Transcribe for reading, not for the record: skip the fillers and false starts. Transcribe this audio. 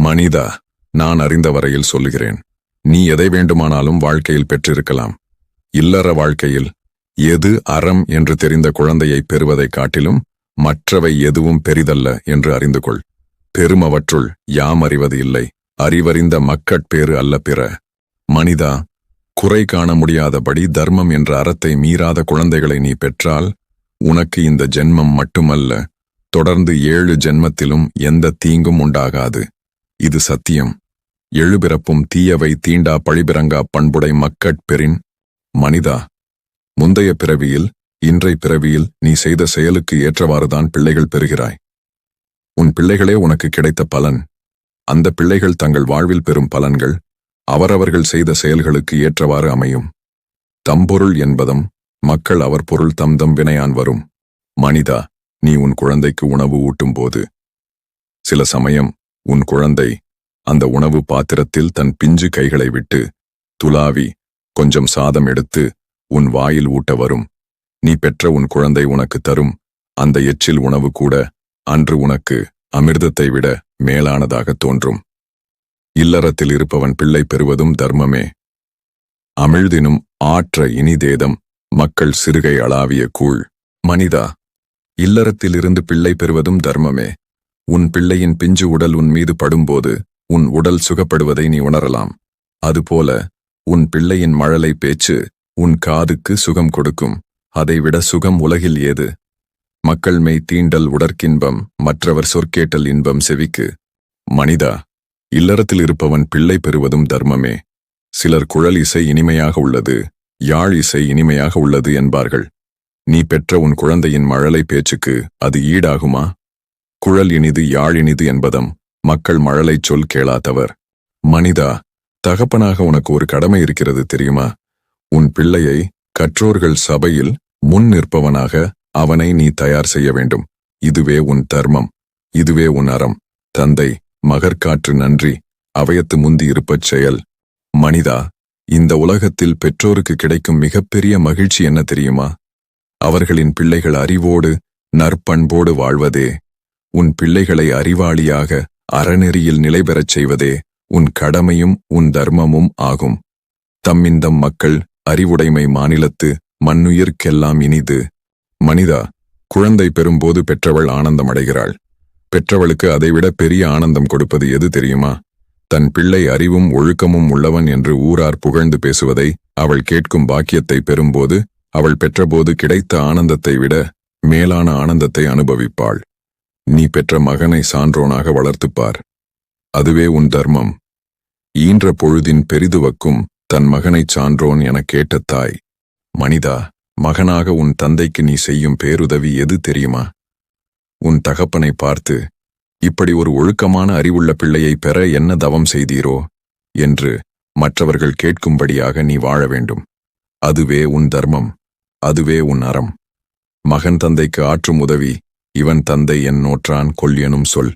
மனிதா, நான் அறிந்த வரையில் சொல்லுகிறேன். நீ எதை வேண்டுமானாலும் வாழ்க்கையில் பெற்றிருக்கலாம். இல்லற வாழ்க்கையில் எது அறம் என்று தெரிந்த குழந்தையை பெறுவதைக் காட்டிலும் மற்றவை எதுவும் பெரிதல்ல என்று அறிந்து கொள். பெருமவற்றுள் யாம் அறிவது இல்லை, அறிவறிந்த மக்கட்பேறு அல்ல பிற. மனிதா, குறை காண முடியாதபடி தர்மம் என்ற அறத்தை மீறாத குழந்தைகளை நீ பெற்றால் உனக்கு இந்த ஜென்மம் மட்டுமல்ல, தொடர்ந்து 7 ஜென்மத்திலும் எந்த தீங்கும் உண்டாகாது. இது சத்தியம். எழுபிறப்பும் தீயவை தீண்டா பழிபிறங்கா பண்புடை மக்கட்பெறின். மனிதா, முந்தைய பிறவியில் இன்றை பிறவியில் நீ செய்த செயலுக்கு ஏற்றவாறுதான் பிள்ளைகள் பெறுகிறாய். உன் பிள்ளைகளே உனக்கு கிடைத்த பலன். அந்த பிள்ளைகள் தங்கள் வாழ்வில் பெறும் பலன்கள் அவரவர்கள் செய்த செயல்களுக்கு ஏற்றவாறு அமையும். தம்பொருள் என்பதும் மக்கள் அவர் பொருள் தம் வினையான் வரும். மனிதா, நீ உன் குழந்தைக்கு உணவு ஊட்டும்போது சில சமயம் உன் குழந்தை அந்த உணவு பாத்திரத்தில் தன் பிஞ்சு கைகளை விட்டு துலாவி கொஞ்சம் சாதம் எடுத்து உன் வாயில் ஊட்ட வரும். நீ பெற்ற உன் குழந்தை உனக்கு தரும் அந்த எச்சில் உணவு கூட அன்று உனக்கு அமிர்தத்தை விட மேலானதாக தோன்றும். இல்லறத்தில் இருப்பவன் பிள்ளை பெறுவதும் தர்மமே. அமிழ்தினும் ஆற்ற இனிதேதம் மக்கள் சிறுகை அளாவிய கூழ். மனிதா, இல்லறத்திலிருந்து பிள்ளை பெறுவதும் தர்மமே. உன் பிள்ளையின் பிஞ்சு உடல் உன் மீது படும்போது உன் உடல் சுகப்படுவதை நீ உணரலாம். அதுபோல உன் பிள்ளையின் மழலை பேச்சு உன் காதுக்கு சுகம் கொடுக்கும். அதைவிட சுகம் உலகில் ஏது? மக்கள் மெய் தீண்டல் உடற்கின்பம், மற்றவர் சொற்கேட்டல் இன்பம் செவிக்கு. மனிதா, இல்லறத்தில் இருப்பவன் பிள்ளை பெறுவதும் தர்மமே. சிலர் குழல் இசை இனிமையாக உள்ளது, யாழ் இசை இனிமையாக உள்ளது என்பார்கள். நீ பெற்ற உன் குழந்தையின் மழலை பேச்சுக்கு அது ஈடாகுமா? குழல் இனிது யாழ் இனிது என்பதும் மக்கள் மழலை சொல் கேளாதவர். மனிதா, தகப்பனாக உனக்கு ஒரு கடமை இருக்கிறது தெரியுமா? உன் பிள்ளையை கற்றோர்கள் சபையில் முன் நிற்பவனாக அவனை நீ தயார் செய்ய வேண்டும். இதுவே உன் தர்மம், இதுவே உன் அறம். தந்தை மகற்காற்று நன்றி அவையத்து முந்தி இருப்பச் செயல். மனிதா, இந்த உலகத்தில் பெற்றோருக்கு கிடைக்கும் மிகப்பெரிய மகிழ்ச்சி என்ன தெரியுமா? அவர்களின் பிள்ளைகள் அறிவோடு நற்பண்போடு வாழ்வதே. உன் பிள்ளைகளை அறிவாளியாக அறநெறியில் நிலைபெறச் செய்வதே உன் கடமையும் உன் தர்மமும் ஆகும். தம்மிந்தம் மக்கள் அறிவுடைமை மாநிலத்து மண்ணுயிர்க்கெல்லாம் இனிது. மனிதா, குழந்தை பெறும்போது பெற்றவள் ஆனந்தமடைகிறாள். பெற்றவளுக்கு அதைவிட பெரிய ஆனந்தம் கொடுப்பது எது தெரியுமா? தன் பிள்ளை அறிவும் ஒழுக்கமும் உள்ளவன் என்று ஊரார் புகழ்ந்து பேசுவதை அவள் கேட்கும் பாக்கியத்தை பெறும்போது அவள் பெற்றபோது கிடைத்த ஆனந்தத்தை விட மேலான ஆனந்தத்தை அனுபவிப்பாள். நீ பெற்ற மகனை சான்றோனாக வளர்த்துப்பார். அதுவே உன் தர்மம். ஈன்ற பொழுதின் பெரிதுவக்கும் தன் மகனைச் சான்றோன் எனக் கேட்ட தாய். மனிதா, மகனாக உன் தந்தைக்கு நீ செய்யும் பேருதவி எது தெரியுமா? உன் தகப்பனை பார்த்து, இப்படி ஒரு ஒழுக்கமான அறிவுள்ள பிள்ளையை பெற என்ன தவம் செய்தீரோ என்று மற்றவர்கள் கேட்கும்படியாக நீ வாழ வேண்டும். அதுவே உன் தர்மம், அதுவே உன் அறம். மகன் தந்தைக்கு ஆற்றும் உதவி இவன் தந்தை என் நோற்றான் கொல் எனும் சொல்.